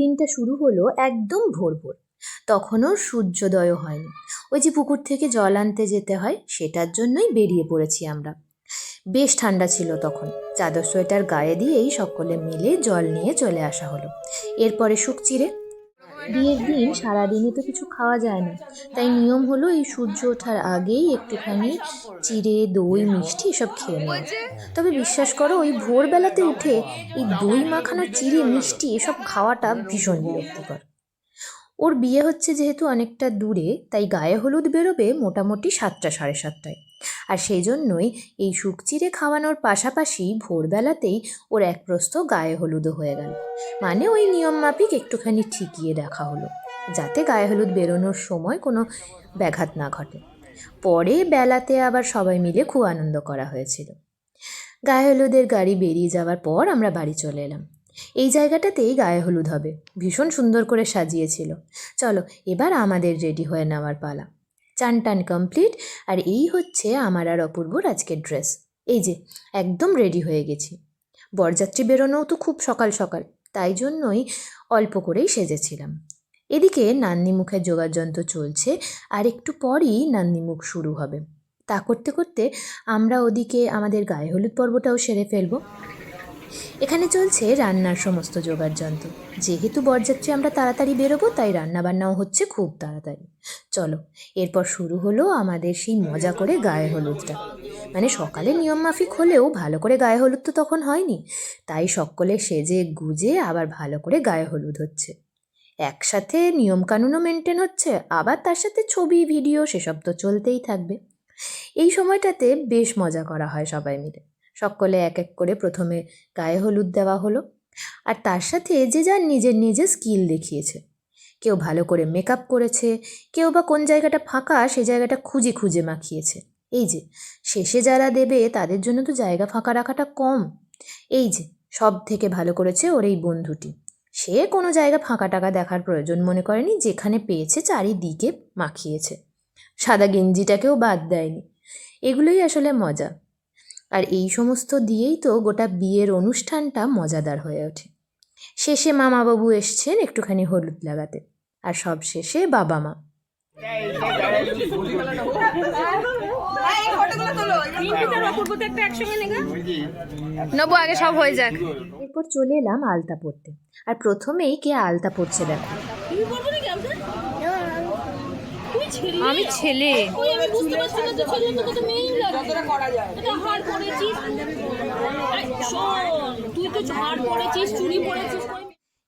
দিনটা শুরু হলো একদম ভোর ভোর। তখনও সূর্যোদয়ও হয়নি। ওই যে পুকুর থেকে জল আনতে যেতে হয়, সেটার জন্যই বেরিয়ে পড়েছি আমরা। বেশ ঠান্ডা ছিল তখন। চাদর সোয়েটার গায়ে দিয়েই সকলে মিলে জল নিয়ে চলে আসা হলো। এরপরে শুক চিড়ে। বিয়ের দিন সারাদিনে তো কিছু খাওয়া যায় না, তাই নিয়ম হলো এই সূর্য ওঠার আগেই একটুখানি চিড়ে, দই, মিষ্টি এসব খেয়ে নেওয়া। তবে বিশ্বাস করো, ওই ভোরবেলাতে উঠে এই দই মাখানো, চিড়ে, মিষ্টি এসব খাওয়াটা ভীষণ বিরক্তিকর। ওর বিয়ে হচ্ছে যেহেতু অনেকটা দূরে, তাই গায়ে হলুদ বেরোবে মোটামুটি 7টা 7:30টায়। আর সেই জন্যই এই শুকচিড়ে খাওয়ানোর পাশাপাশি ভোরবেলাতেই ওর এক প্রস্থ গায়ে হলুদও হয়ে গেল। মানে ওই নিয়ম মাফিক একটুখানি ঠিকিয়ে রাখা হলো, যাতে গায়ে হলুদ বেরোনোর সময় কোনো ব্যাঘাত না ঘটে। পরে বেলাতে আবার সবাই মিলে খুব আনন্দ করা হয়েছিল। গায়ে হলুদের গাড়ি বেরিয়ে যাওয়ার পর আমরা বাড়ি চলে এলাম। এই জায়গাটাতেই গায়ে হলুদ হবে, ভীষণ সুন্দর করে সাজিয়েছিল। চলো এবার আমাদের রেডি হয়ে নেওয়ার পালা। চান টান কমপ্লিট, আর এই হচ্ছে আমার আর অপূর্বর আজকের ড্রেস। এই যে একদম রেডি হয়ে গেছি। বরযাত্রী বেরোনোও তো খুব সকাল সকাল, তাই জন্যই অল্প করেই সেজেছিলাম। এদিকে নান্নি মুখের যোগাযন্ত্র চলছে, আর একটু পরই নান্নি মুখ শুরু হবে। তা করতে করতে আমরা ওদিকে আমাদের গায়ে হলুদ পর্বটাও সেরে ফেলবো। এখানে চলছে রান্নার সমস্ত যোগাযন্ত্র। যেহেতু বরযাত্রী আমরা তাড়াতাড়ি বেরোবো, তাই রান্নাবান্নাও হচ্ছে খুব তাড়াতাড়ি। চলো এরপর শুরু হলো আমাদের সেই মজা করে গায়ে হলুদটা। মানে সকালে নিয়ম মাফিক হলেও ভালো করে গায়ে হলুদ তো তখন হয়নি, তাই সকলে সেজে গুজে আবার ভালো করে গায়ে হলুদ হচ্ছে। একসাথে নিয়মকানুনও মেনটেন হচ্ছে, আবার তার সাথে ছবি, ভিডিও সেসব তো চলতেই থাকবে। এই সময়টাতে বেশ মজা করা হয় সবাই মিলে। সকলে এক এক করে প্রথমে গায়ে হলুদ দেওয়া হলো, আর তার সাথে যে যার নিজের নিজের স্কিল দেখিয়েছে। কেউ ভালো করে মেকআপ করেছে, কেউ বা কোন জায়গাটা ফাঁকা সে জায়গাটা খুঁজে খুঁজে মাখিয়েছে। এই যে শেষে যারা দেবে তাদের জন্য তো জায়গা ফাঁকা রাখাটা কম। এই যে সব থেকে ভালো করেছে ওর এই বন্ধুটি। সে কোনো জায়গা ফাঁকা টাকা দেখার প্রয়োজন মনে করেনি, যেখানে পেয়েছে চারিদিকে মাখিয়েছে। সাদা গেঞ্জিটাকেও বাদ দেয়নি। এগুলোই আসলে মজা। আর এই সমস্ত দিয়েই তো গোটা বিয়ের অনুষ্ঠানটা মজাদার হয়ে ওঠে। শেষে মামাবাবু এসছেন একটুখানি হলুদ লাগাতে, আর সব শেষে বাবা মা। নেবো আগে, সব হয়ে যাক। এরপর চলে এলাম আলতা পরতে। আর প্রথমেই কে আলতা পরছে দেখো। আমি ছেলে।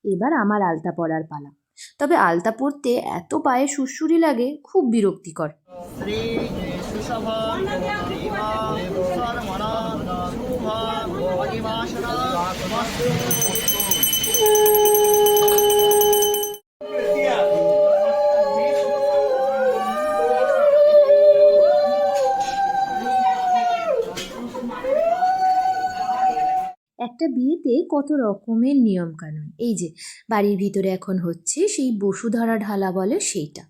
এবার আমার আলতা পরার পালা। তবে আলতা পরতে এত পায়ে সুরসুরি লাগে, খুব বিরক্তিকর। একটা বিয়েতে কত রকমের নিয়ম কানুন। এই যে বাড়ির ভিতরে এখন হচ্ছে সেই বসুধরা ঢালা বলে সেইটা।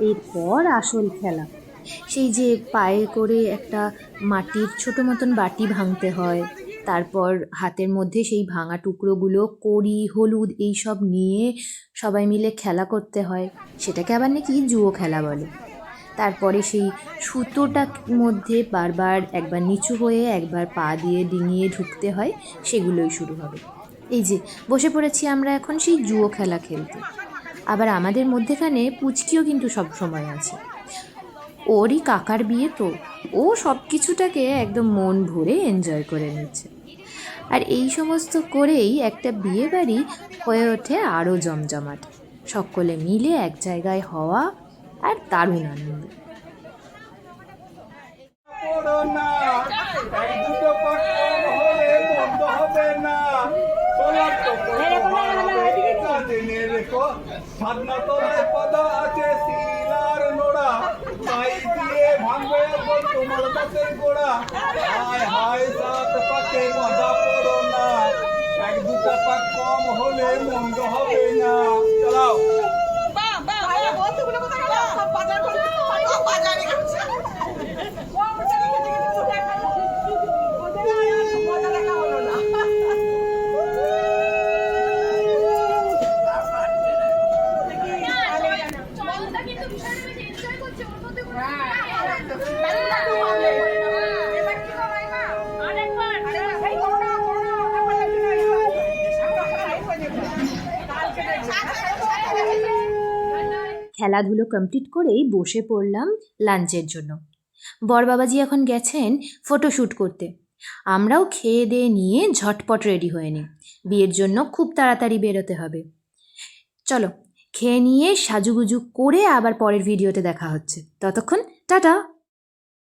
এরপর আসল খেলা, সেই যে পায়ে করে একটা মাটির ছোট মতন বাটি ভাঙতে হয়, তারপর হাতের মধ্যে সেই ভাঙা টুকরোগুলো কড়ি, হলুদ এইসব নিয়ে সবাই মিলে খেলা করতে হয়। সেটাকে আবার নাকি জুয়ো খেলা বলে। তারপরে সেই সুতোটার মধ্যে বারবার একবার নিচু হয়ে একবার পা দিয়ে ডিঙিয়ে ঢুকতে হয়, সেগুলোই শুরু হবে। এই যে বসে পড়েছি আমরা এখন সেই জুয়ো খেলা খেলতে। আবার আমাদের মধ্যেখানে পুচকিও কিন্তু সব সময় আছে। ওরই কাকার বিয়ে তো, ও সব কিছুটাকে একদম মন ভরে এনজয় করে নিচ্ছে। আর এই সমস্ত করেই একটা বিয়ে বাড়ি হয়ে ওঠে আরও জমজমাট। সকলে মিলে এক জায়গায় হওয়া আর দারুণ আনন্দ। এক দুটা পাক কম হলে মন্দ হবে না। চালাও। খেলাধুলো কমপ্লিট করেই বসে পড়লাম লাঞ্চের জন্য। বরবাবাজি এখন গেছেন ফটোশ্যুট করতে। আমরাও খেয়ে দিয়ে নিয়ে ঝটপট রেডি হয়ে নিই, বিয়ের জন্য খুব তাড়াতাড়ি বেরোতে হবে। চলো খেয়ে নিয়ে সাজুগুজু করে আবার পরের ভিডিওতে দেখা হচ্ছে। ততক্ষণ টাটা।